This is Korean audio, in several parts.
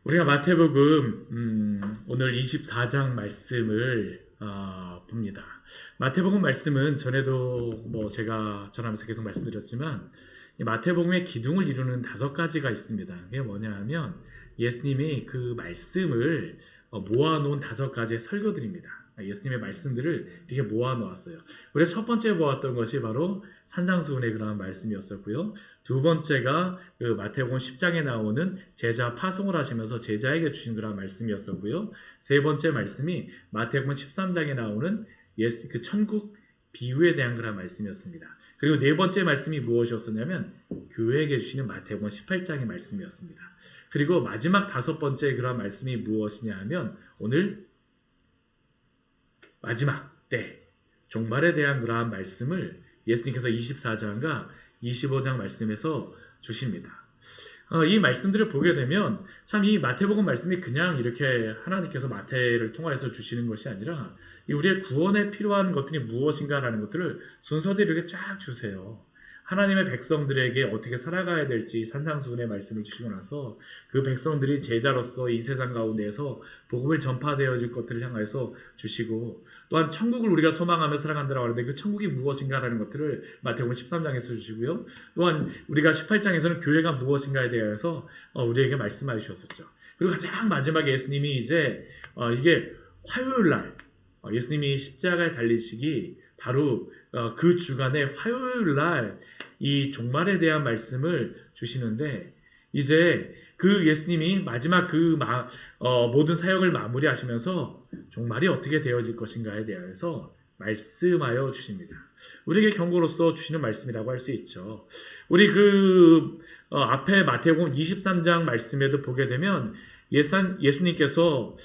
우리가 마태복음 오늘 24장 말씀을 봅니다. 마태복음 말씀은 전에도 제가 전하면서 계속 말씀드렸지만 이 마태복음의 기둥을 이루는 5가지가 있습니다. 그게 뭐냐 하면 예수님이 그 말씀을 모아놓은 5가지의 설교들입니다. 예수님의 말씀들을 이렇게 모아놓았어요. 우리가 첫 번째 보았던 것이 바로 산상수훈의 그러한 말씀이었었고요. 두 번째가 그 마태복음 10장에 나오는 제자 파송을 하시면서 제자에게 주신 그런 말씀이었었고요. 세 번째 말씀이 마태복음 13장에 나오는 그 천국 비유에 대한 그런 말씀이었습니다. 그리고 네 번째 말씀이 무엇이었었냐면 교회에게 주시는 마태복음 18장의 말씀이었습니다. 그리고 마지막 5번째 그런 말씀이 무엇이냐 하면 오늘 마지막 때 종말에 대한 그러한 말씀을 예수님께서 24장과 25장 말씀에서 주십니다. 이 말씀들을 보게 되면 참 이 마태복음 말씀이 그냥 이렇게 하나님께서 마태를 통하여서 주시는 것이 아니라 우리의 구원에 필요한 것들이 무엇인가라는 것들을 순서대로 이렇게 쫙 주세요. 하나님의 백성들에게 어떻게 살아가야 될지 산상수훈의 말씀을 주시고 나서 그 백성들이 제자로서 이 세상 가운데에서 복음을 전파되어질 것들을 향해서 주시고, 또한 천국을 우리가 소망하며 살아간다고 하는데 그 천국이 무엇인가라는 것들을 마태복음 13장에서 주시고요. 또한 우리가 18장에서는 교회가 무엇인가에 대해서 우리에게 말씀해 주셨었죠. 그리고 가장 마지막에 예수님이 이제 이게 화요일 날 예수님이 십자가에 달리시기 바로 그 주간에 화요일 날 이 종말에 대한 말씀을 주시는데, 이제 그 예수님이 마지막 모든 사역을 마무리하시면서 종말이 어떻게 되어질 것인가에 대해서 말씀하여 주십니다. 우리에게 경고로서 주시는 말씀이라고 할 수 있죠. 우리 앞에 마태복음 23장 말씀에도 보게 되면 예수님께서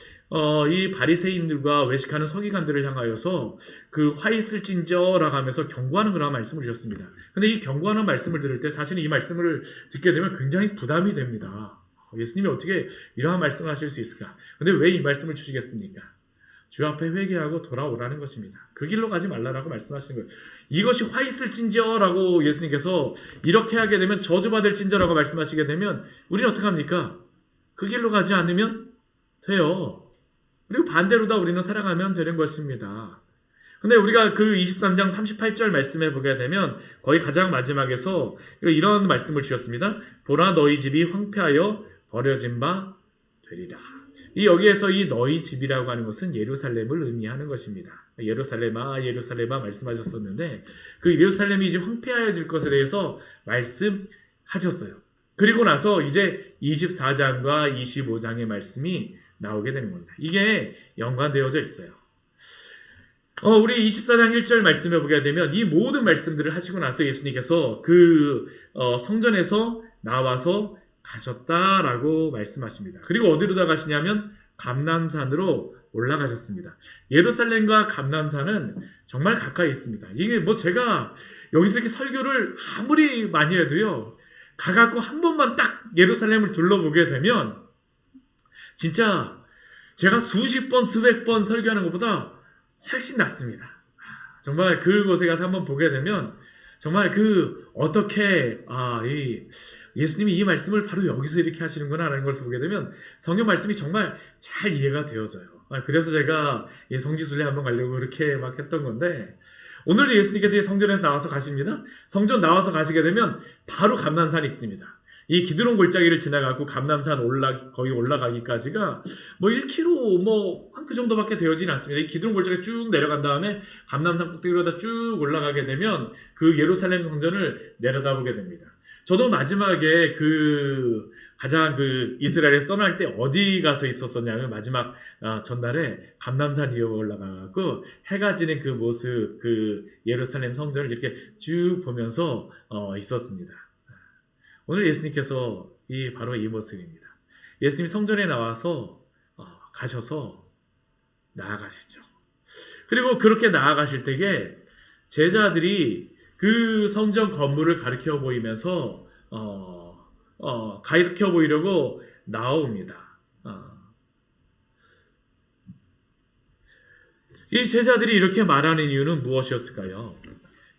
이 바리새인들과 외식하는 서기관들을 향하여서 그 화 있을진저라고 하면서 경고하는 그런 말씀을 주셨습니다. 근데 이 경고하는 말씀을 들을 때 사실은 이 말씀을 듣게 되면 굉장히 부담이 됩니다. 예수님이 어떻게 이러한 말씀을 하실 수 있을까? 근데 왜 이 말씀을 주시겠습니까? 주 앞에 회개하고 돌아오라는 것입니다. 그 길로 가지 말라라고 말씀하시는 거예요. 이것이 화 있을진저라고 예수님께서 이렇게 하게 되면 저주받을진저라고 말씀하시게 되면 우리는 어떻게 합니까? 그 길로 가지 않으면 돼요. 그리고 반대로 다 우리는 살아가면 되는 것입니다. 근데 우리가 그 23장 38절 말씀에 보게 되면 거의 가장 마지막에서 이런 말씀을 주셨습니다. 보라 너희 집이 황폐하여 버려진 바 되리라. 여기에서 이 너희 집이라고 하는 것은 예루살렘을 의미하는 것입니다. 예루살렘아 예루살렘아 말씀하셨었는데 그 예루살렘이 이제 황폐해질 것에 대해서 말씀하셨어요. 그리고 나서 이제 24장과 25장의 말씀이 나오게 되는 겁니다. 이게 연관되어져 있어요. 우리 24장 1절 말씀해 보게 되면 이 모든 말씀들을 하시고 나서 예수님께서 성전에서 나와서 가셨다라고 말씀하십니다. 그리고 어디로 가시냐면 감람산으로 올라가셨습니다. 예루살렘과 감람산은 정말 가까이 있습니다. 이게 제가 여기서 이렇게 설교를 아무리 많이 해도요, 가갖고 한 번만 딱 예루살렘을 둘러보게 되면 진짜 제가 수십 번 수백 번 설교하는 것보다 훨씬 낫습니다. 정말 그곳에 가서 한번 보게 되면 정말 어떻게 예수님이 이 말씀을 바로 여기서 이렇게 하시는구나 라는 것을 보게 되면 성경 말씀이 정말 잘 이해가 되어져요. 그래서 제가 성지순례 한번 가려고 그렇게 막 했던 건데, 오늘도 예수님께서 성전에서 나와서 가십니다. 성전 나와서 가시게 되면 바로 감람산이 있습니다. 이 기드론 골짜기를 지나가고 감람산 거기 올라가기까지가 1km 한 그 정도밖에 되어지는 않습니다. 이 기드론 골짜기 쭉 내려간 다음에 감람산 꼭대기로다 쭉 올라가게 되면 그 예루살렘 성전을 내려다보게 됩니다. 저도 마지막에 가장 이스라엘에서 떠날 때 어디 가서 있었었냐면 마지막 전날에 감람산 위에 올라가고 해가 지는 그 모습, 예루살렘 성전을 이렇게 쭉 보면서 있었습니다. 오늘 예수님께서 바로 이 모습입니다. 예수님이 성전에 나와서 가셔서 나아가시죠. 그리고 그렇게 나아가실 때에 제자들이 그 성전 건물을 가리켜 보이면서 가리켜 보이려고 나옵니다. 이 제자들이 이렇게 말하는 이유는 무엇이었을까요?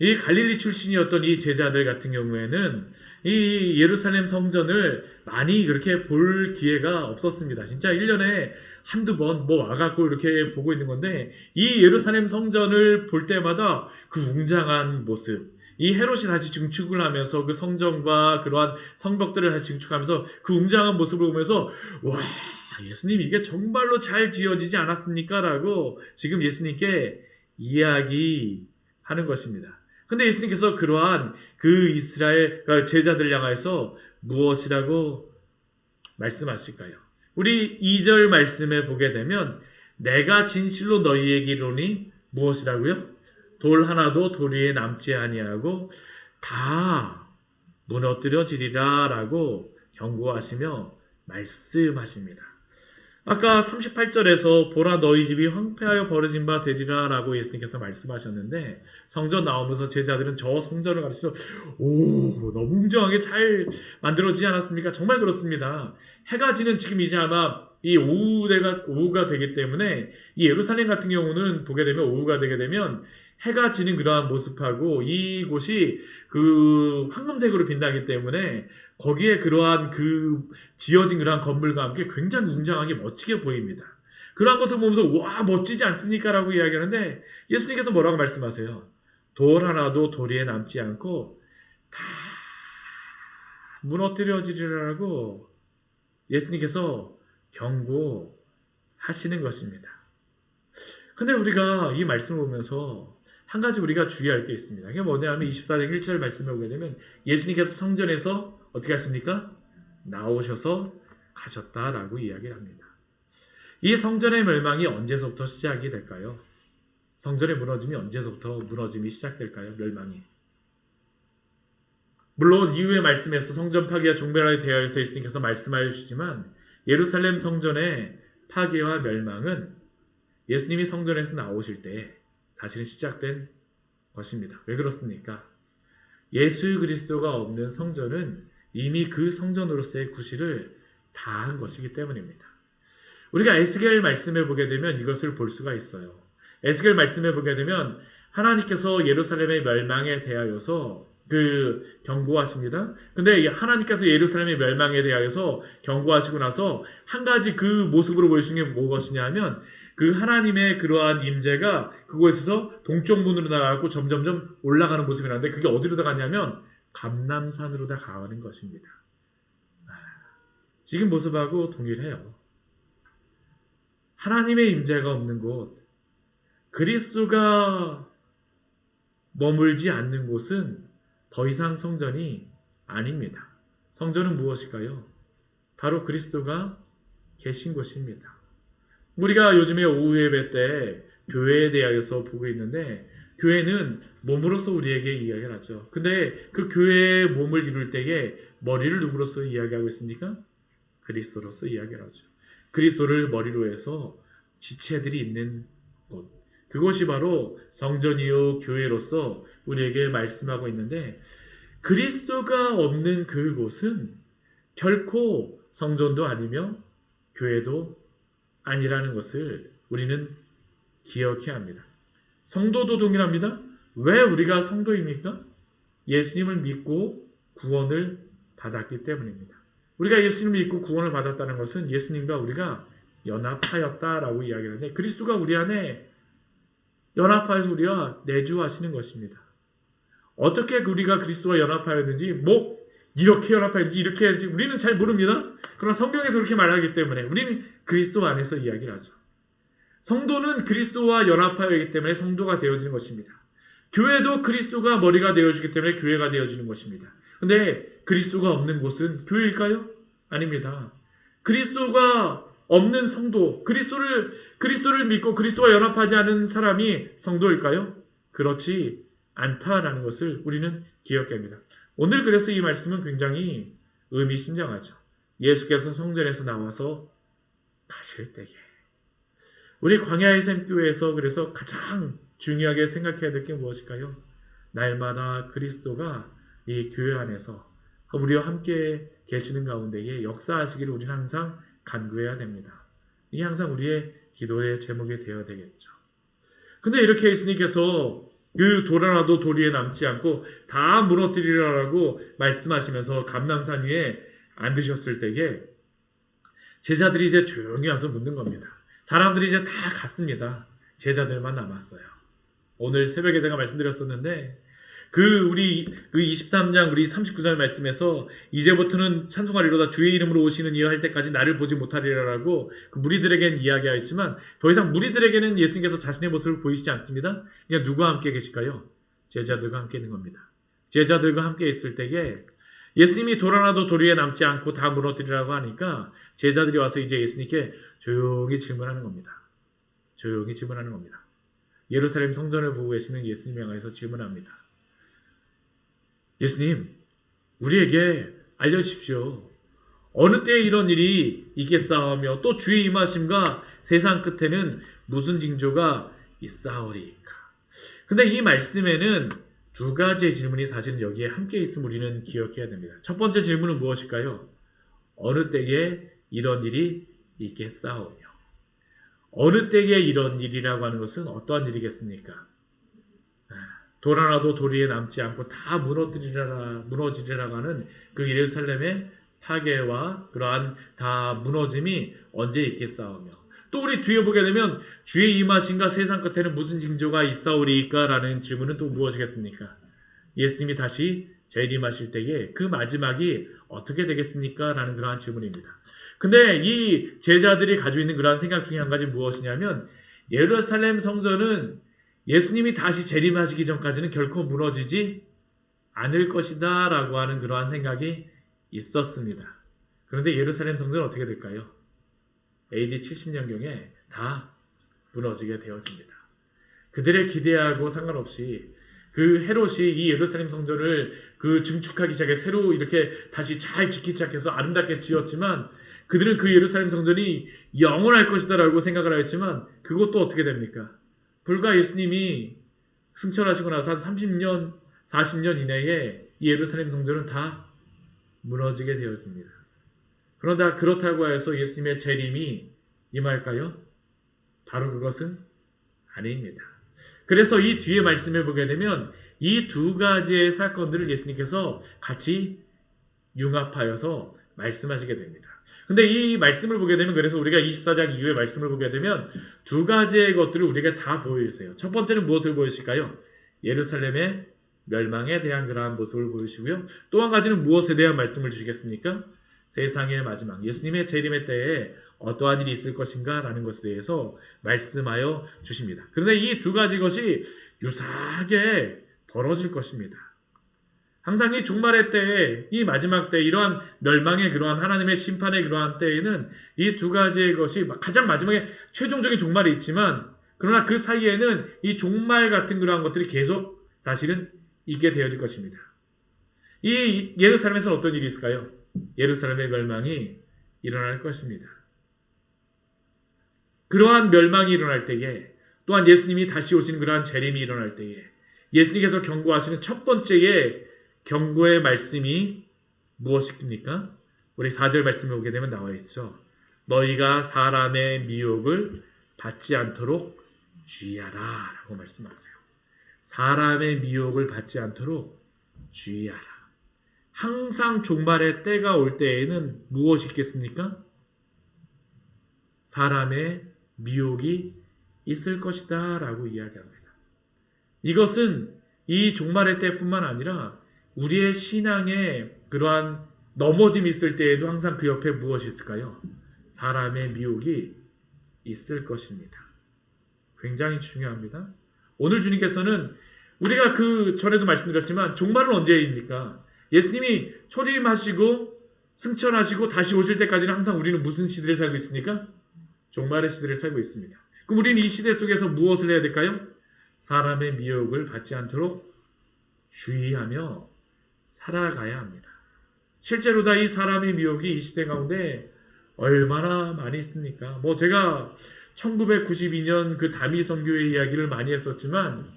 이 갈릴리 출신이었던 이 제자들 같은 경우에는 이 예루살렘 성전을 많이 그렇게 볼 기회가 없었습니다. 진짜 1년에 한두 번 뭐 와갖고 이렇게 보고 있는 건데, 이 예루살렘 성전을 볼 때마다 그 웅장한 모습, 이 헤롯이 다시 증축을 하면서 그 성전과 그러한 성벽들을 다시 증축하면서 그 웅장한 모습을 보면서, 와, 예수님 이게 정말로 잘 지어지지 않았습니까? 라고 지금 예수님께 이야기하는 것입니다. 근데 예수님께서 그러한 그 이스라엘 제자들 향해서 무엇이라고 말씀하실까요? 우리 2절 말씀에 보게 되면, 내가 진실로 너희에게 이르노니 무엇이라고요? 돌 하나도 돌 위에 남지 아니하고 다 무너뜨려지리라 라고 경고하시며 말씀하십니다. 아까 38절에서 보라 너희 집이 황폐하여 버려진 바 되리라 라고 예수님께서 말씀하셨는데, 성전 나오면서 제자들은 저 성전을 가르치면서 오, 너무 웅장하게 잘 만들어지지 않았습니까? 정말 그렇습니다. 해가 지는 지금 이제 아마 이 오후가 되기 때문에, 이 예루살렘 같은 경우는 보게 되면 오후가 되게 되면 해가 지는 그러한 모습하고 이곳이 그 황금색으로 빛나기 때문에 거기에 그러한 그 지어진 그러한 건물과 함께 굉장히 웅장하게 멋지게 보입니다. 그러한 것을 보면서 와, 멋지지 않습니까? 라고 이야기하는데, 예수님께서 뭐라고 말씀하세요? 돌 하나도 돌 위에 남지 않고 다 무너뜨려지리라고 예수님께서 경고하시는 것입니다. 근데 우리가 이 말씀을 보면서 한 가지 우리가 주의할 게 있습니다. 그게 뭐냐면 24장 1절 말씀을 보게 되면, 예수님께서 성전에서 어떻게 하십니까? 나오셔서 가셨다라고 이야기를 합니다. 이 성전의 멸망이 언제서부터 시작이 될까요? 성전의 무너짐이 언제서부터 무너짐이 시작될까요? 멸망이. 물론 이후의 말씀에서 성전 파괴와 종말에 대하여서 예수님께서 말씀하여 주시지만, 예루살렘 성전의 파괴와 멸망은 예수님이 성전에서 나오실 때 사실은 시작된 것입니다. 왜 그렇습니까? 예수 그리스도가 없는 성전은 이미 그 성전으로서의 구실을 다한 것이기 때문입니다. 우리가 에스겔 말씀에 보게 되면 이것을 볼 수가 있어요. 에스겔 말씀에 보게 되면 하나님께서 예루살렘의 멸망에 대하여서 경고하십니다. 근데 하나님께서 예루살렘의 멸망에 대하여서 경고하시고 나서 한 가지 그 모습으로 보여주신 게 무엇이냐 하면, 그 하나님의 그러한 임재가 그곳에서 동쪽 문으로 나가고 점점점 올라가는 모습이 나는데, 그게 어디로 다 가냐면 감람산으로 다 가는 것입니다. 지금 모습하고 동일해요. 하나님의 임재가 없는 곳, 그리스도가 머물지 않는 곳은 더 이상 성전이 아닙니다. 성전은 무엇일까요? 바로 그리스도가 계신 곳입니다. 우리가 요즘에 오후 예배 때 교회에 대하여서 보고 있는데, 교회는 몸으로서 우리에게 이야기를 하죠. 근데 그 교회의 몸을 이룰 때에 머리를 누구로서 이야기하고 있습니까? 그리스도로서 이야기를 하죠. 그리스도를 머리로 해서 지체들이 있는 곳, 그것이 바로 성전이요 교회로서 우리에게 말씀하고 있는데, 그리스도가 없는 그곳은 결코 성전도 아니며 교회도 아니라는 것을 우리는 기억해야 합니다. 성도도 동일합니다. 왜 우리가 성도입니까? 예수님을 믿고 구원을 받았기 때문입니다. 우리가 예수님을 믿고 구원을 받았다는 것은 예수님과 우리가 연합하였다라고 이야기하는데, 그리스도가 우리 안에 연합하여서 우리와 내주하시는 것입니다. 어떻게 우리가 그리스도와 연합하였는지, 이렇게 연합하였는지 이렇게 했는지 우리는 잘 모릅니다. 그러나 성경에서 그렇게 말하기 때문에 우리는 그리스도 안에서 이야기를 하죠. 성도는 그리스도와 연합하였기 때문에 성도가 되어지는 것입니다. 교회도 그리스도가 머리가 되어주기 때문에 교회가 되어지는 것입니다. 근데 그리스도가 없는 곳은 교회일까요? 아닙니다. 그리스도가 없는 성도, 그리스도를 믿고 그리스도와 연합하지 않은 사람이 성도일까요? 그렇지 않다라는 것을 우리는 기억해야 합니다. 오늘 그래서 이 말씀은 굉장히 의미심장하죠. 예수께서 성전에서 나와서 가실 때에 우리 광야의 샘교회에서 그래서 가장 중요하게 생각해야 될 게 무엇일까요? 날마다 그리스도가 이 교회 안에서 우리와 함께 계시는 가운데에 역사하시기를 우리는 항상 간구해야 됩니다. 이게 항상 우리의 기도의 제목이 되어야 되겠죠. 근데 이렇게 예수님께서 그 돌아나도 돌 위에 남지 않고 다 무너뜨리라라고 말씀하시면서 감람산 위에 앉으셨을 때에 제자들이 이제 조용히 와서 묻는 겁니다. 사람들이 이제 다 갔습니다. 제자들만 남았어요. 오늘 새벽에 제가 말씀드렸었는데 우리 23장 우리 39절 말씀에서 이제부터는 찬송하리로다 주의 이름으로 오시는 이여 할 때까지 나를 보지 못하리라라고 그 무리들에게는 이야기하였지만 더 이상 무리들에게는 예수님께서 자신의 모습을 보이시지 않습니다. 그냥 누구와 함께 계실까요? 제자들과 함께 있는 겁니다. 제자들과 함께 있을 때에 예수님이 돌아나도 돌 위에 남지 않고 다 무너뜨리라고 하니까 제자들이 와서 이제 예수님께 조용히 질문하는 겁니다. 조용히 질문하는 겁니다. 예루살렘 성전을 보고 계시는 예수님 향해서 질문합니다. 예수님, 우리에게 알려주십시오. 어느 때에 이런 일이 있겠사오며 또 주의 임하심과 세상 끝에는 무슨 징조가 있사오리까. 근데 이 말씀에는 두 가지의 질문이 사실은 여기에 함께 있음을 우리는 기억해야 됩니다. 첫 번째 질문은 무엇일까요? 어느 때에 이런 일이 있겠사오며. 어느 때에 이런 일이라고 하는 것은 어떠한 일이겠습니까? 돌아나도 돌 위에 남지 않고 다 무너지리라고 하는 그 예루살렘의 파괴와 그러한 다 무너짐이 언제 있겠사오며 또 우리 뒤에 보게 되면 주의 임하심과 세상 끝에는 무슨 징조가 있사오리까 라는 질문은 또 무엇이겠습니까? 예수님이 다시 재림하실 때에 그 마지막이 어떻게 되겠습니까? 라는 그러한 질문입니다. 근데 이 제자들이 가지고 있는 그러한 생각 중에 한 가지 무엇이냐면 예루살렘 성전은 예수님이 다시 재림하시기 전까지는 결코 무너지지 않을 것이다 라고 하는 그러한 생각이 있었습니다. 그런데 예루살렘 성전은 어떻게 될까요? AD 70년경에 다 무너지게 되어집니다. 그들의 기대하고 상관없이 그 헤롯이 이 예루살렘 성전을 증축하기 시작해 새로 이렇게 다시 잘 짓기 시작해서 아름답게 지었지만 그들은 그 예루살렘 성전이 영원할 것이다 라고 생각을 하였지만 그것도 어떻게 됩니까? 불과 예수님이 승천하시고 나서 한 30년, 40년 이내에 이 예루살렘 성전은 다 무너지게 되어집니다. 그러다 그렇다고 해서 예수님의 재림이 임할까요? 바로 그것은 아닙니다. 그래서 이 뒤에 말씀을 보게 되면 이 두 가지의 사건들을 예수님께서 같이 융합하여서 말씀하시게 됩니다. 근데 이 말씀을 보게 되면 그래서 우리가 24장 이후의 말씀을 보게 되면 두 가지의 것들을 우리가 다 보여주세요. 첫 번째는 무엇을 보여주실까요? 예루살렘의 멸망에 대한 그러한 모습을 보여주시고요. 또 한 가지는 무엇에 대한 말씀을 주시겠습니까? 세상의 마지막, 예수님의 재림의 때에 어떠한 일이 있을 것인가 라는 것에 대해서 말씀하여 주십니다. 그런데 이 두 가지 것이 유사하게 벌어질 것입니다. 항상 이 종말의 때에, 이 마지막 때, 이러한 멸망의 그러한 하나님의 심판의 그러한 때에는 이 두 가지의 것이 가장 마지막에 최종적인 종말이 있지만 그러나 그 사이에는 이 종말 같은 그러한 것들이 계속 사실은 있게 되어질 것입니다. 이 예루살렘에서 어떤 일이 있을까요? 예루살렘의 멸망이 일어날 것입니다. 그러한 멸망이 일어날 때에 또한 예수님이 다시 오시는 그러한 재림이 일어날 때에 예수님께서 경고하시는 첫 번째의 경고의 말씀이 무엇입니까? 우리 4절 말씀에 오게 되면 나와 있죠. 너희가 사람의 미혹을 받지 않도록 주의하라 라고 말씀하세요. 사람의 미혹을 받지 않도록 주의하라. 항상 종말의 때가 올 때에는 무엇이 있겠습니까? 사람의 미혹이 있을 것이다 라고 이야기합니다. 이것은 이 종말의 때뿐만 아니라 우리의 신앙에 그러한 넘어짐이 있을 때에도 항상 그 옆에 무엇이 있을까요? 사람의 미혹이 있을 것입니다. 굉장히 중요합니다. 오늘 주님께서는 우리가 전에도 말씀드렸지만 종말은 언제입니까? 예수님이 초림하시고 승천하시고 다시 오실 때까지는 항상 우리는 무슨 시대를 살고 있습니까? 종말의 시대를 살고 있습니다. 그럼 우리는 이 시대 속에서 무엇을 해야 될까요? 사람의 미혹을 받지 않도록 주의하며 살아가야 합니다. 실제로 다 이 사람의 미혹이 이 시대 가운데 얼마나 많이 있습니까? 제가 1992년 그 다미 선교의 이야기를 많이 했었지만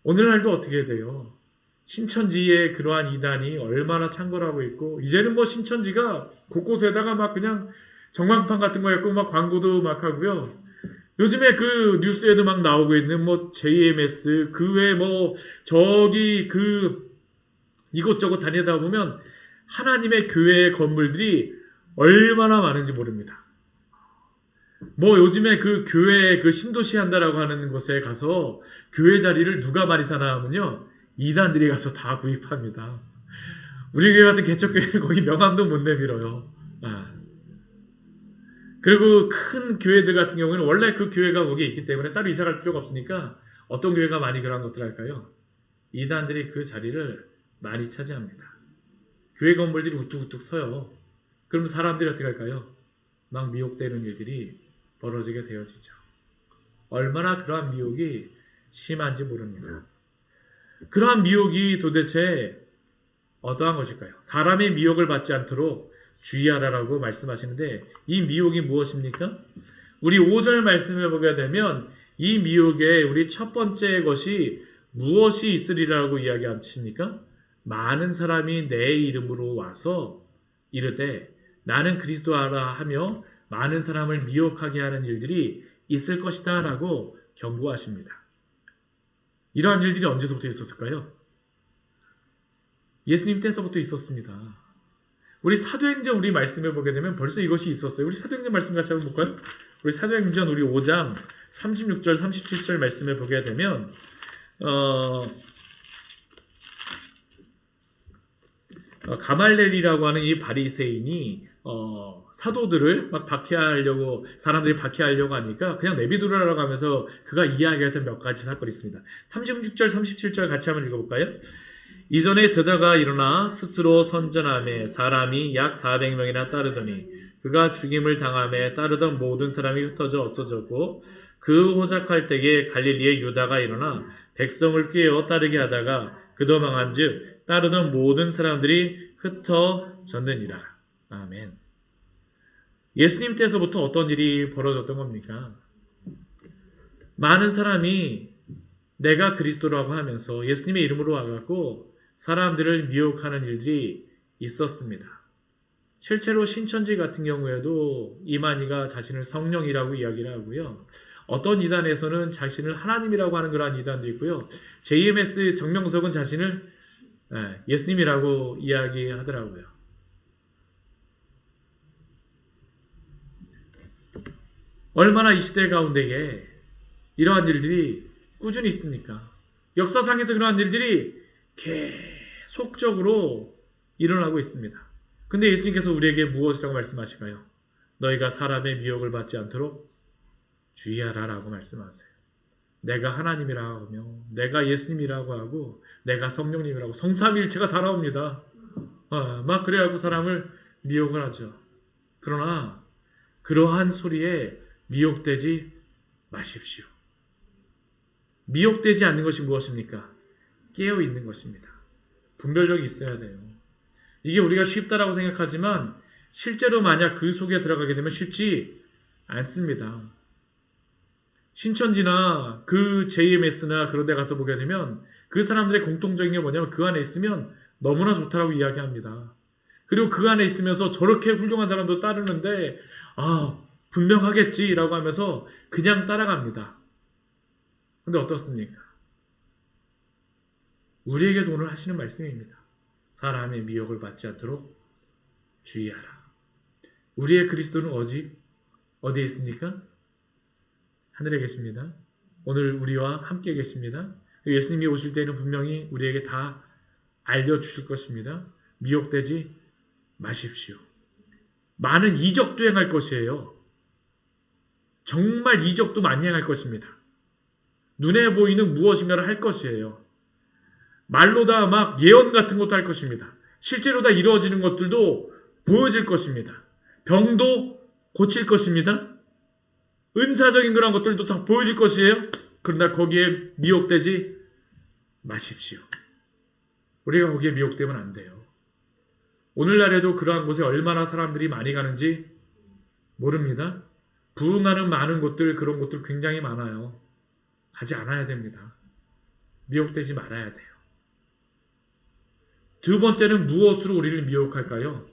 오늘날도 어떻게 돼요? 신천지의 그러한 이단이 얼마나 창궐하고 있고 이제는 신천지가 곳곳에다가 막 그냥 전광판 같은 거 했고 막 광고도 막 하고요. 요즘에 그 뉴스에도 막 나오고 있는 뭐 JMS 그 외에 뭐 저기 그 이곳저곳 다니다 보면 하나님의 교회의 건물들이 얼마나 많은지 모릅니다. 뭐 요즘에 그 교회 그 신도시 한다라고 하는 곳에 가서 교회 자리를 누가 많이 사나 하면요. 이단들이 가서 다 구입합니다. 우리 교회 같은 개척교회는 거기 명함도 못 내밀어요. 아. 그리고 큰 교회들 같은 경우에는 원래 그 교회가 거기에 있기 때문에 따로 이사 갈 필요가 없으니까 어떤 교회가 많이 그런 것들 할까요? 이단들이 그 자리를 많이 차지합니다. 교회 건물들이 우뚝우뚝 서요. 그럼 사람들이 어떻게 할까요? 막 미혹되는 일들이 벌어지게 되어지죠. 얼마나 그러한 미혹이 심한지 모릅니다. 그러한 미혹이 도대체 어떠한 것일까요? 사람의 미혹을 받지 않도록 주의하라라고 말씀하시는데 이 미혹이 무엇입니까? 우리 5절 말씀을 보게 되면 이 미혹의 우리 첫 번째 것이 무엇이 있으리라고 이야기하십니까? 많은 사람이 내 이름으로 와서 이르되 나는 그리스도라 하며 많은 사람을 미혹하게 하는 일들이 있을 것이다 라고 경고하십니다. 이러한 일들이 언제서부터 있었을까요? 예수님 때서부터 있었습니다. 우리 사도행전 우리 말씀해 보게 되면 벌써 이것이 있었어요. 우리 사도행전 말씀 같이 한번 볼까요? 우리 사도행전 우리 5장 36절 37절 말씀에 보게 되면 가말렐이라고 하는 이 바리새인이 사도들을 막 박해하려고 사람들이 박해하려고 하니까 그냥 내비두라라고 하면서 그가 이야기했던 몇 가지 사건이 있습니다. 36절 37절 같이 한번 읽어볼까요? 이전에 드다가 일어나 스스로 선전함에 사람이 약 400명이나 따르더니 그가 죽임을 당함에 따르던 모든 사람이 흩어져 없어졌고 그 호작할 때에 갈릴리의 유다가 일어나 백성을 꾀어 따르게 하다가 그도 망한즉 따르던 모든 사람들이 흩어졌느니라. 아멘. 예수님 때서부터 어떤 일이 벌어졌던 겁니까? 많은 사람이 내가 그리스도라고 하면서 예수님의 이름으로 와갖고 사람들을 미혹하는 일들이 있었습니다. 실제로 신천지 같은 경우에도 이만희가 자신을 성령이라고 이야기를 하고요. 어떤 이단에서는 자신을 하나님이라고 하는 그러한 이단도 있고요. JMS 정명석은 자신을 예수님이라고 이야기하더라고요. 얼마나 이 시대 가운데에 이러한 일들이 꾸준히 있습니까? 역사상에서 그러한 일들이 계속적으로 일어나고 있습니다. 근데 예수님께서 우리에게 무엇이라고 말씀하실까요? 너희가 사람의 미혹을 받지 않도록 주의하라라고 말씀하세요. 내가 하나님이라고 하며 내가 예수님이라고 하고 내가 성령님이라고 성삼일체가 다 나옵니다. 막 그래갖고 사람을 미혹을 하죠. 그러나 그러한 소리에 미혹되지 마십시오. 미혹되지 않는 것이 무엇입니까? 깨어있는 것입니다. 분별력이 있어야 돼요. 이게 우리가 쉽다라고 생각하지만 실제로 만약 그 속에 들어가게 되면 쉽지 않습니다. 신천지나 그 JMS나 그런 데 가서 보게 되면 그 사람들의 공통적인 게 뭐냐면 그 안에 있으면 너무나 좋다라고 이야기합니다. 그리고 그 안에 있으면서 저렇게 훌륭한 사람도 따르는데 분명하겠지라고 하면서 그냥 따라갑니다. 근데 어떻습니까? 우리에게도 오늘 하시는 말씀입니다. 사람의 미혹을 받지 않도록 주의하라. 우리의 그리스도는 어디에 있습니까? 하늘에 계십니다. 오늘 우리와 함께 계십니다. 예수님이 오실 때는 분명히 우리에게 다 알려주실 것입니다. 미혹되지 마십시오. 많은 이적도 행할 것이에요. 정말 이적도 많이 행할 것입니다. 눈에 보이는 무엇인가를 할 것이에요. 말로 다 막 예언 같은 것도 할 것입니다. 실제로 다 이루어지는 것들도 보여질 것입니다. 병도 고칠 것입니다. 은사적인 그런 것들도 다 보여질 것이에요. 그러나 거기에 미혹되지 마십시오. 우리가 거기에 미혹되면 안 돼요. 오늘날에도 그러한 곳에 얼마나 사람들이 많이 가는지 모릅니다. 부흥하는 많은 곳들, 그런 곳들 굉장히 많아요. 가지 않아야 됩니다. 미혹되지 말아야 돼요. 두 번째는 무엇으로 우리를 미혹할까요?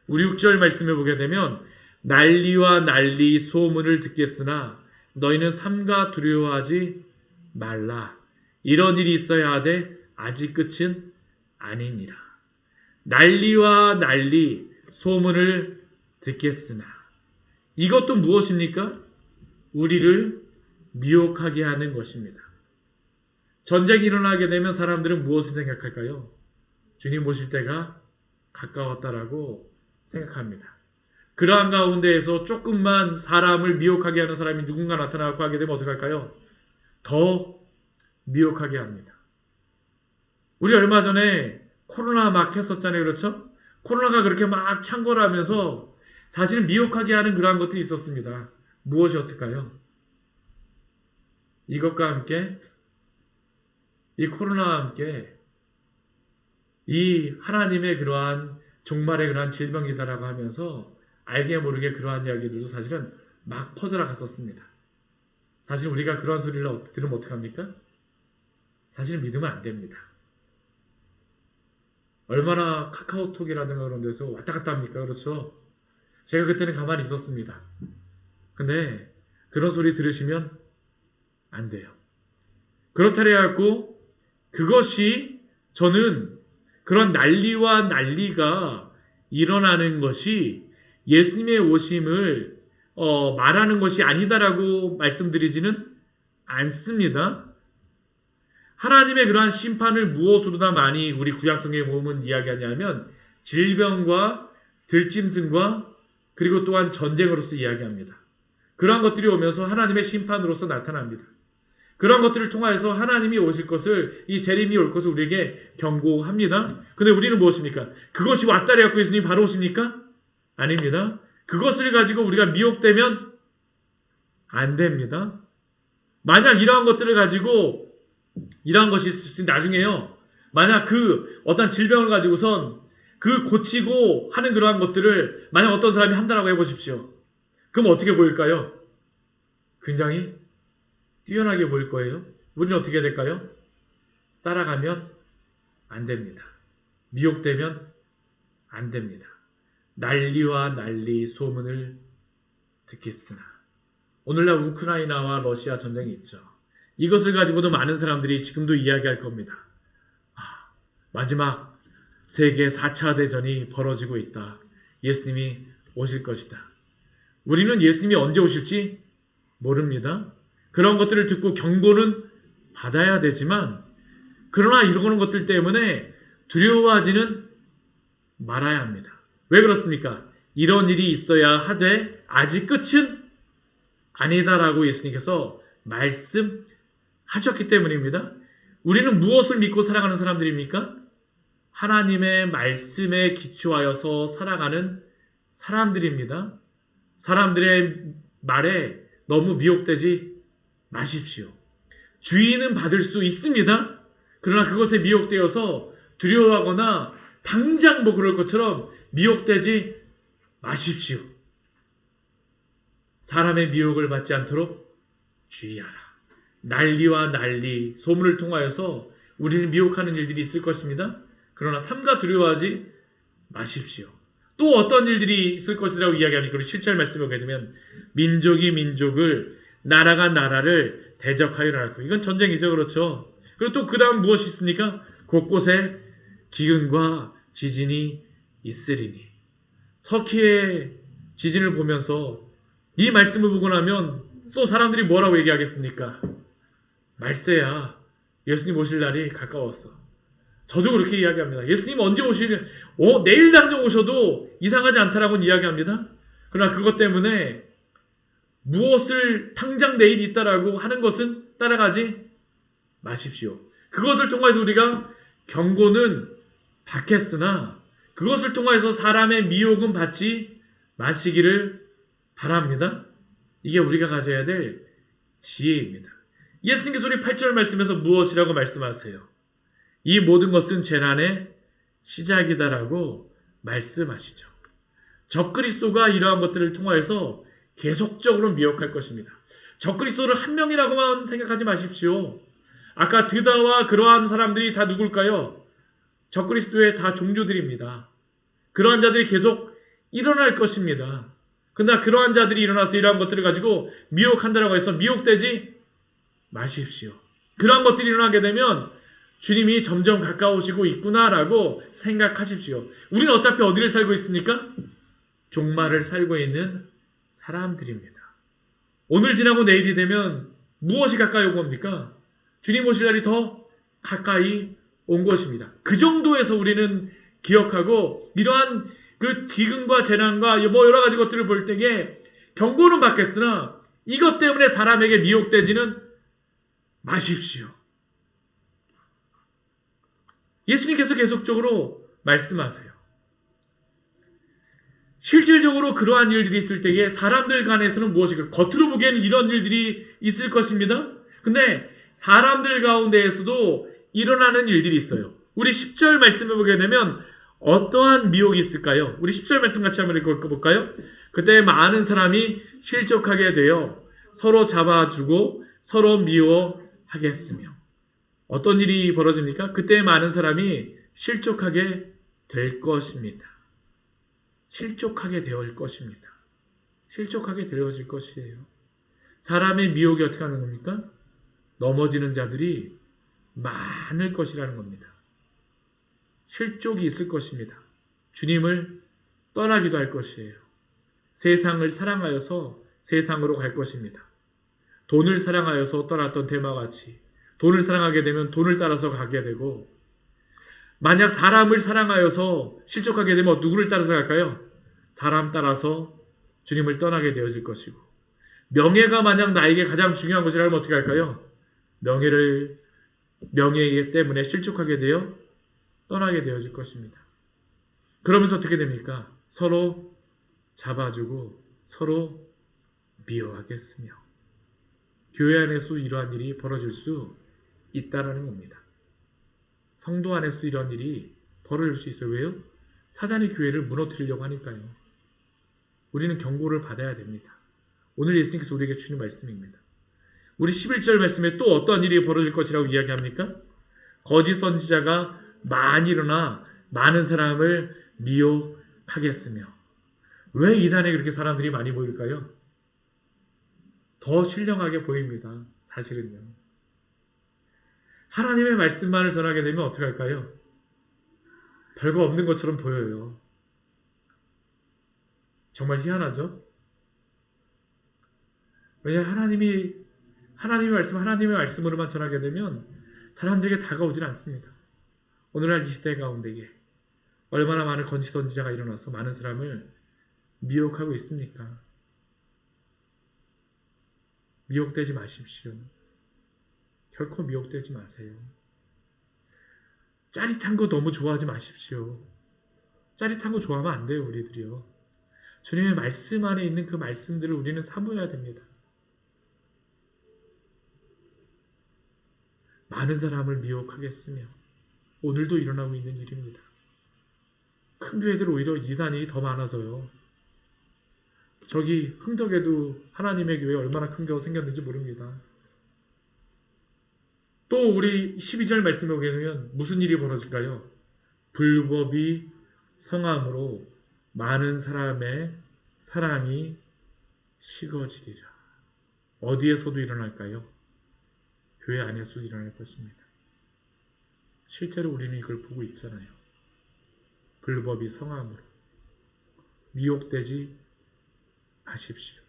우리 6절 말씀을 보게 되면 난리와 난리 소문을 듣겠으나 너희는 삼가 두려워하지 말라. 이런 일이 있어야 하되 아직 끝은 아니니라. 난리와 난리 소문을 듣겠으나 이것도 무엇입니까? 우리를 미혹하게 하는 것입니다. 전쟁이 일어나게 되면 사람들은 무엇을 생각할까요? 주님 오실 때가 가까웠다라고 생각합니다. 그러한 가운데에서 조금만 사람을 미혹하게 하는 사람이 누군가 나타나고 하게 되면 어떻게 할까요? 더 미혹하게 합니다. 우리 얼마 전에 코로나 막 했었잖아요. 그렇죠? 코로나가 그렇게 막 창궐하면서 사실은 미혹하게 하는 그러한 것들이 있었습니다. 무엇이었을까요? 이것과 함께 이 코로나와 함께 이 하나님의 그러한 종말의 그러한 질병이다라고 하면서 알게 모르게 그러한 이야기들도 사실은 막 퍼져나갔었습니다. 사실 우리가 그러한 소리를 들으면 어떡합니까? 사실 믿으면 안 됩니다. 얼마나 카카오톡이라든가 그런 데서 왔다 갔다 합니까? 그렇죠? 제가 그때는 가만히 있었습니다. 근데 그런 소리 들으시면 안 돼요. 그렇다래 갖고 그것이 저는 그런 난리와 난리가 일어나는 것이 예수님의 오심을 말하는 것이 아니다라고 말씀드리지는 않습니다. 하나님의 그러한 심판을 무엇으로나 많이 우리 구약성경에 보면 이야기하냐면 질병과 들짐승과 그리고 또한 전쟁으로서 이야기합니다. 그러한 것들이 오면서 하나님의 심판으로서 나타납니다. 그런 것들을 통하여서 하나님이 오실 것을 이 재림이 올 것을 우리에게 경고합니다. 근데 우리는 무엇입니까? 그것이 왔다 해갖고 예수님이 바로 오십니까? 아닙니다. 그것을 가지고 우리가 미혹되면 안 됩니다. 만약 이러한 것들을 가지고 이러한 것이 있을 수 나중에요. 만약 그 어떤 질병을 가지고선 그 고치고 하는 그러한 것들을 만약 어떤 사람이 한다라고 해보십시오. 그럼 어떻게 보일까요? 굉장히 뛰어나게 보일 거예요. 우리는 어떻게 해야 될까요? 따라가면 안 됩니다. 미혹되면 안 됩니다. 난리와 난리 소문을 듣겠으나 오늘날 우크라이나와 러시아 전쟁이 있죠. 이것을 가지고도 많은 사람들이 지금도 이야기할 겁니다. 마지막 세계 4차 대전이 벌어지고 있다. 예수님이 오실 것이다. 우리는 예수님이 언제 오실지 모릅니다. 그런 것들을 듣고 경고는 받아야 되지만 그러나 이러는 것들 때문에 두려워하지는 말아야 합니다. 왜 그렇습니까? 이런 일이 있어야 하되 아직 끝은 아니다라고 예수님께서 말씀하셨기 때문입니다. 우리는 무엇을 믿고 살아가는 사람들입니까? 하나님의 말씀에 기초하여서 살아가는 사람들입니다. 사람들의 말에 너무 미혹되지 마십시오. 주의는 받을 수 있습니다. 그러나 그것에 미혹되어서 두려워하거나 당장 뭐 그럴 것처럼 미혹되지 마십시오. 사람의 미혹을 받지 않도록 주의하라. 난리와 난리, 소문을 통하여서 우리를 미혹하는 일들이 있을 것입니다. 그러나 삼가 두려워하지 마십시오. 또 어떤 일들이 있을 것이라고 이야기하니까 우리 7절 말씀을 보게 되면 민족이 민족을 나라가 나라를 대적하여 일어날 거. 이건 전쟁이죠. 그렇죠. 그리고 또 그 다음 무엇이 있습니까? 곳곳에 기근과 지진이 있으리니. 터키의 지진을 보면서 이 말씀을 보고 나면 또 사람들이 뭐라고 얘기하겠습니까? 말세야. 예수님 오실 날이 가까웠어. 저도 그렇게 이야기합니다. 예수님 언제 내일 당장 오셔도 이상하지 않다라고는 이야기합니다. 그러나 그것 때문에 무엇을 당장 내일 있다라고 하는 것은 따라가지 마십시오. 그것을 통해서 우리가 경고는 받겠으나 그것을 통해서 사람의 미혹은 받지 마시기를 바랍니다. 이게 우리가 가져야 될 지혜입니다. 예수님께서 우리 8절 말씀에서 무엇이라고 말씀하세요? 이 모든 것은 재난의 시작이다라고 말씀하시죠. 적그리스도가 이러한 것들을 통하여서 계속적으로 미혹할 것입니다. 적그리스도를 한 명이라고만 생각하지 마십시오. 아까 드다와 그러한 사람들이 다 누굴까요? 적그리스도의 다 종교들입니다. 그러한 자들이 계속 일어날 것입니다. 그러나 그러한 자들이 일어나서 이러한 것들을 가지고 미혹한다라고 해서 미혹되지 마십시오. 그러한 것들이 일어나게 되면 주님이 점점 가까우시고 있구나라고 생각하십시오. 우리는 어차피 어디를 살고 있습니까? 종말을 살고 있는 사람들입니다. 오늘 지나고 내일이 되면 무엇이 가까이 온 겁니까? 주님 오실 날이 더 가까이 온 것입니다. 그 정도에서 우리는 기억하고 이러한 그 기근과 재난과 뭐 여러 가지 것들을 볼 때에 경고는 받겠으나 이것 때문에 사람에게 미혹되지는 마십시오. 예수님께서 계속적으로 말씀하세요. 실질적으로 그러한 일들이 있을 때에 사람들 간에서는 무엇일까? 겉으로 보기에는 이런 일들이 있을 것입니다. 근데 사람들 가운데에서도 일어나는 일들이 있어요. 우리 10절 말씀을 보게 되면 어떠한 미혹이 있을까요? 우리 10절 말씀 같이 한번 읽어볼까요? 그때 많은 사람이 실족하게 되어 서로 잡아주고 서로 미워하겠으며. 어떤 일이 벌어집니까? 그때 많은 사람이 실족하게 될 것입니다. 실족하게 되어질 것입니다. 실족하게 되어질 것이에요. 사람의 미혹이 어떻게 하는 겁니까? 넘어지는 자들이 많을 것이라는 겁니다. 실족이 있을 것입니다. 주님을 떠나기도 할 것이에요. 세상을 사랑하여서 세상으로 갈 것입니다. 돈을 사랑하여서 떠났던 데마와 같이 돈을 사랑하게 되면 돈을 따라서 가게 되고, 만약 사람을 사랑하여서 실족하게 되면 누구를 따라서 갈까요? 사람 따라서 주님을 떠나게 되어질 것이고, 명예가 만약 나에게 가장 중요한 것이라면 어떻게 할까요? 명예 때문에 실족하게 되어 떠나게 되어질 것입니다. 그러면서 어떻게 됩니까? 서로 잡아주고 서로 미워하겠으며. 교회 안에서도 이러한 일이 벌어질 수 있다라는 겁니다. 성도 안에서도 이런 일이 벌어질 수 있어요. 왜요? 사단이 교회를 무너뜨리려고 하니까요. 우리는 경고를 받아야 됩니다. 오늘 예수님께서 우리에게 주는 말씀입니다. 우리 11절 말씀에 또 어떤 일이 벌어질 것이라고 이야기합니까? 거짓 선지자가 많이 일어나 많은 사람을 미혹하겠으며. 왜 이단에 그렇게 사람들이 많이 보일까요? 더 신령하게 보입니다. 사실은요. 하나님의 말씀만을 전하게 되면 어떻게 할까요? 별거 없는 것처럼 보여요. 정말 희한하죠? 왜냐하면 하나님의 말씀으로만 전하게 되면 사람들에게 다가오질 않습니다. 오늘날 이 시대 가운데에 얼마나 많은 거짓 선지자가 일어나서 많은 사람을 미혹하고 있습니까? 미혹되지 마십시오. 결코 미혹되지 마세요. 짜릿한 거 너무 좋아하지 마십시오. 짜릿한 거 좋아하면 안 돼요, 우리들이요. 주님의 말씀 안에 있는 그 말씀들을 우리는 사모해야 됩니다. 많은 사람을 미혹하겠으며. 오늘도 일어나고 있는 일입니다. 큰 교회들 오히려 이단이 더 많아서요. 저기 흥덕에도 하나님의 교회 얼마나 큰 교회가 생겼는지 모릅니다. 또 우리 12절 말씀에 보게 되면 무슨 일이 벌어질까요? 불법이 성함으로 많은 사람의 사랑이 식어지리라. 어디에서도 일어날까요? 교회 안에서도 일어날 것입니다. 실제로 우리는 이걸 보고 있잖아요. 불법이 성함으로. 미혹되지 마십시오.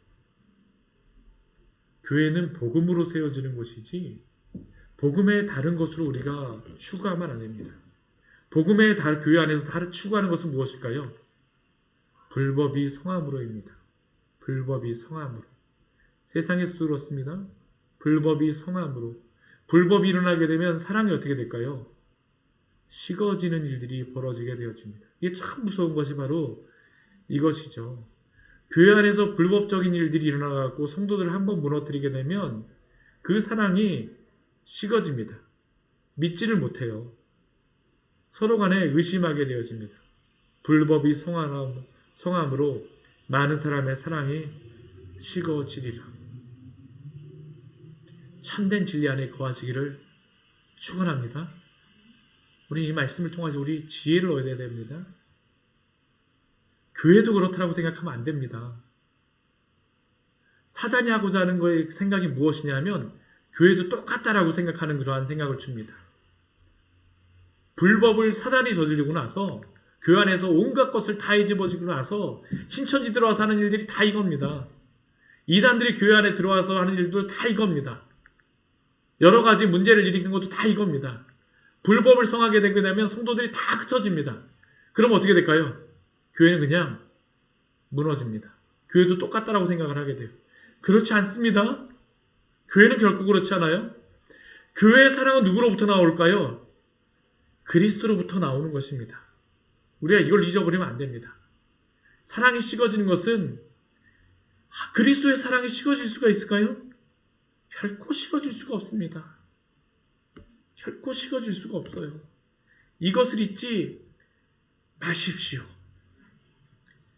교회는 복음으로 세워지는 곳이지 복음의 다른 것으로 우리가 추구하면 안 됩니다. 복음의 교회 안에서 다른 추구하는 것은 무엇일까요? 불법이 성함으로입니다. 불법이 성함으로. 세상에서도 그렇습니다. 불법이 성함으로. 불법이 일어나게 되면 사랑이 어떻게 될까요? 식어지는 일들이 벌어지게 되어집니다. 이게 참 무서운 것이 바로 이것이죠. 교회 안에서 불법적인 일들이 일어나고 성도들을 한번 무너뜨리게 되면 그 사랑이 식어집니다. 믿지를 못해요. 서로 간에 의심하게 되어집니다. 불법이 성함으로 많은 사람의 사랑이 식어지리라. 참된 진리 안에 거하시기를 축원합니다. 우리 이 말씀을 통해서 우리 지혜를 얻어야 됩니다. 교회도 그렇다고 생각하면 안 됩니다. 사단이 하고자 하는 거의 생각이 무엇이냐면 교회도 똑같다라고 생각하는 그러한 생각을 줍니다. 불법을 사단이 저지르고 나서 교회 안에서 온갖 것을 다 뒤집어지고 나서 신천지 들어와서 하는 일들이 다 이겁니다. 이단들이 교회 안에 들어와서 하는 일도 다 이겁니다. 여러 가지 문제를 일으키는 것도 다 이겁니다. 불법을 성하게 되게 되면 성도들이 다 흩어집니다. 그럼 어떻게 될까요? 교회는 그냥 무너집니다. 교회도 똑같다라고 생각을 하게 돼요. 그렇지 않습니다. 교회는 결코 그렇지 않아요. 교회의 사랑은 누구로부터 나올까요? 그리스도로부터 나오는 것입니다. 우리가 이걸 잊어버리면 안 됩니다. 사랑이 식어지는 것은 그리스도의 사랑이 식어질 수가 있을까요? 결코 식어질 수가 없습니다. 결코 식어질 수가 없어요. 이것을 잊지 마십시오.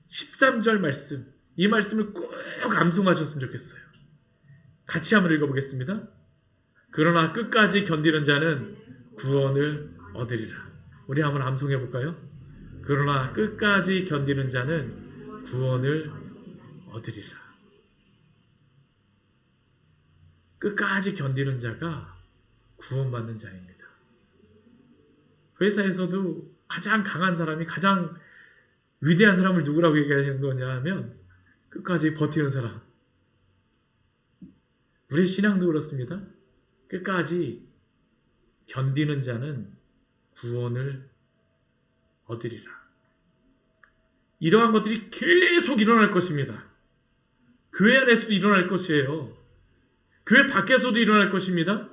13절 말씀, 이 말씀을 꼭 암송하셨으면 좋겠어요. 같이 한번 읽어보겠습니다. 그러나 끝까지 견디는 자는 구원을 얻으리라. 우리 한번 암송해 볼까요? 그러나 끝까지 견디는 자는 구원을 얻으리라. 끝까지 견디는 자가 구원받는 자입니다. 회사에서도 가장 강한 사람이, 가장 위대한 사람을 누구라고 얘기하는 거냐 하면 끝까지 버티는 사람. 우리의 신앙도 그렇습니다. 끝까지 견디는 자는 구원을 얻으리라. 이러한 것들이 계속 일어날 것입니다. 교회 안에서도 일어날 것이에요. 교회 밖에서도 일어날 것입니다.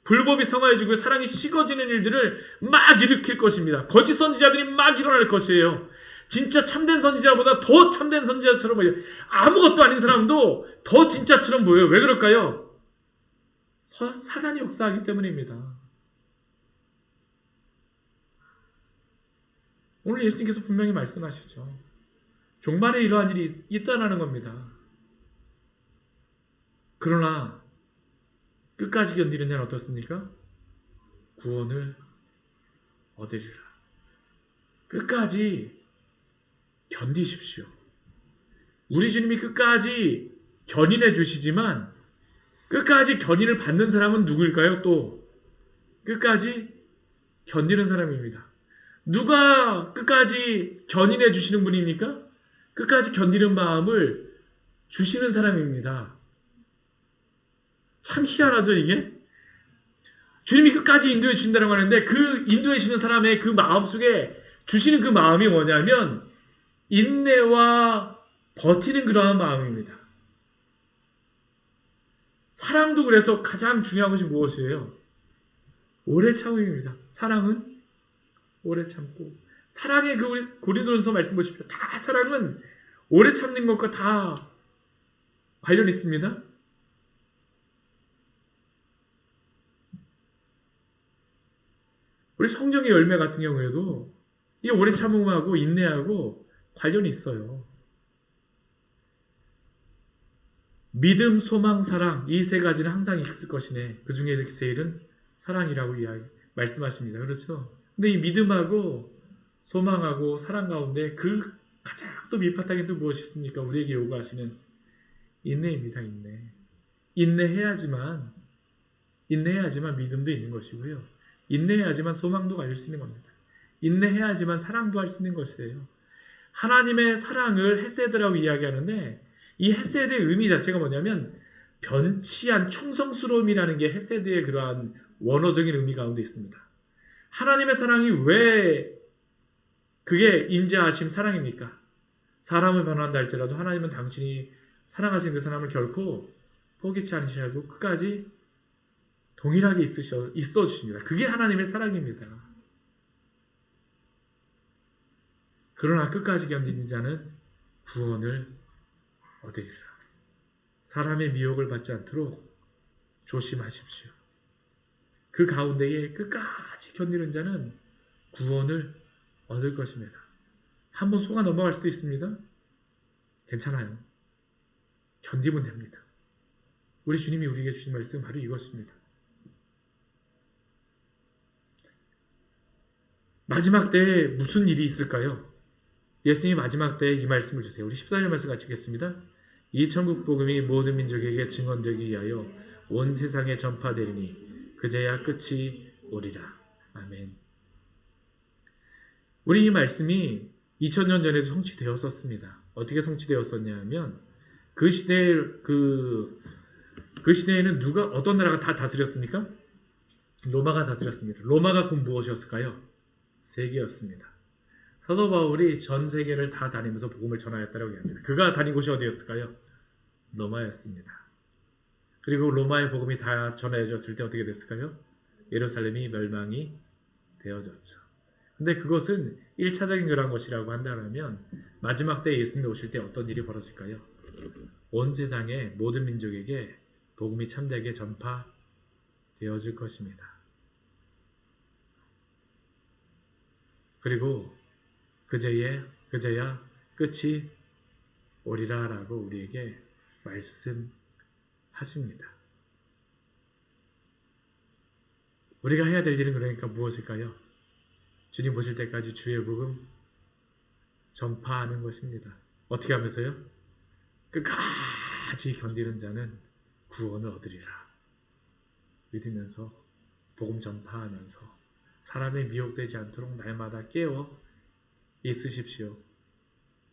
불법이 성화해지고 사랑이 식어지는 일들을 막 일으킬 것입니다. 거짓 선지자들이 막 일어날 것이에요. 진짜 참된 선지자보다 더 참된 선지자처럼 보여요. 아무것도 아닌 사람도 더 진짜처럼 보여요. 왜 그럴까요? 사단이 역사하기 때문입니다. 오늘 예수님께서 분명히 말씀하시죠. 종말에 이러한 일이 있다라는 겁니다. 그러나 끝까지 견디는 자는 어떻습니까? 구원을 얻으리라. 끝까지 견디십시오. 우리 주님이 끝까지 견인해 주시지만 끝까지 견인을 받는 사람은 누구일까요? 또 끝까지 견디는 사람입니다. 누가 끝까지 견인해 주시는 분입니까? 끝까지 견디는 마음을 주시는 사람입니다. 참 희한하죠, 이게? 주님이 끝까지 인도해 주신다고 하는데 그 인도해 주시는 사람의 그 마음 속에 주시는 그 마음이 뭐냐면 인내와 버티는 그러한 마음입니다. 사랑도 그래서 가장 중요한 것이 무엇이에요? 오래 참음입니다. 사랑은 오래 참고. 사랑의 그 우리 고린도전서 말씀 보십시오. 다 사랑은 오래 참는 것과 다 관련 있습니다. 우리 성령의 열매 같은 경우에도 이 오래 참음하고 인내하고 관련이 있어요. 믿음, 소망, 사랑 이 세 가지는 항상 있을 것이네. 그 중에 제일은 사랑이라고 말씀하십니다. 그렇죠? 근데 이 믿음하고 소망하고 사랑 가운데 그 가장 또 밑바탕에 또 무엇이 있습니까? 우리에게 요구하시는 인내입니다. 인내해야지만 믿음도 있는 것이고요. 인내해야지만 소망도 가질 수 있는 겁니다. 인내해야지만 사랑도 할 수 있는 것이에요. 하나님의 사랑을 헤세드라고 이야기하는데 이 헤세드의 의미 자체가 뭐냐면 변치한 충성스러움이라는 게 헤세드의 그러한 원어적인 의미 가운데 있습니다. 하나님의 사랑이 왜 그게 인자하심 사랑입니까? 사람을 변호한다 할지라도 하나님은 당신이 사랑하시는 그 사람을 결코 포기치 않으시고 끝까지 동일하게 있어 주십니다. 그게 하나님의 사랑입니다. 그러나 끝까지 견디는 자는 구원을 얻으리라. 사람의 미혹을 받지 않도록 조심하십시오. 그 가운데에 끝까지 견디는 자는 구원을 얻을 것입니다. 한번 속아 넘어갈 수도 있습니다. 괜찮아요. 견디면 됩니다. 우리 주님이 우리에게 주신 말씀은 바로 이것입니다. 마지막 때에 무슨 일이 있을까요? 예수님이 마지막 때에 이 말씀을 주세요. 우리 14절 말씀 같이 읽겠습니다. 이 천국 복음이 모든 민족에게 증언되기 위하여 온 세상에 전파되리니 그제야 끝이 오리라. 아멘. 우리 이 말씀이 2000년 전에도 성취되었었습니다. 어떻게 성취되었었냐 하면 그 시대에 그 시대에는 누가 어떤 나라가 다 다스렸습니까? 로마가 다스렸습니다. 로마가 곧 무엇이었을까요? 세계였습니다. 사도 바울이 전 세계를 다 다니면서 복음을 전하였다고 합니다. 그가 다닌 곳이 어디였을까요? 로마였습니다. 그리고 로마의 복음이 다 전해졌을 때 어떻게 됐을까요? 예루살렘이 멸망이 되어졌죠. 근데 그것은 1차적인 그런 것이라고 한다면 마지막 때 예수님이 오실 때 어떤 일이 벌어질까요? 온 세상의 모든 민족에게 복음이 참되게 전파되어질 것입니다. 그리고 그제야 끝이 오리라 라고 우리에게 말씀하십니다. 우리가 해야 될 일은 그러니까 무엇일까요? 주님 오실 때까지 주의 복음 전파하는 것입니다. 어떻게 하면서요? 끝까지 견디는 자는 구원을 얻으리라. 믿으면서 복음 전파하면서 사람의 미혹되지 않도록 날마다 깨어 있으십시오.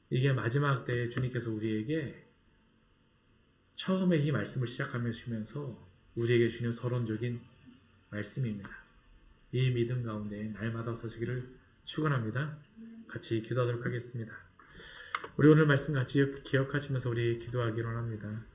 이게 마지막 때에 주님께서 우리에게 처음에 이 말씀을 시작하시면서 우리에게 주는 서론적인 말씀입니다. 이 믿음 가운데 날마다 서시기를 축원합니다. 같이 기도하도록 하겠습니다. 우리 오늘 말씀 같이 기억하시면서 우리 기도하기로 합니다.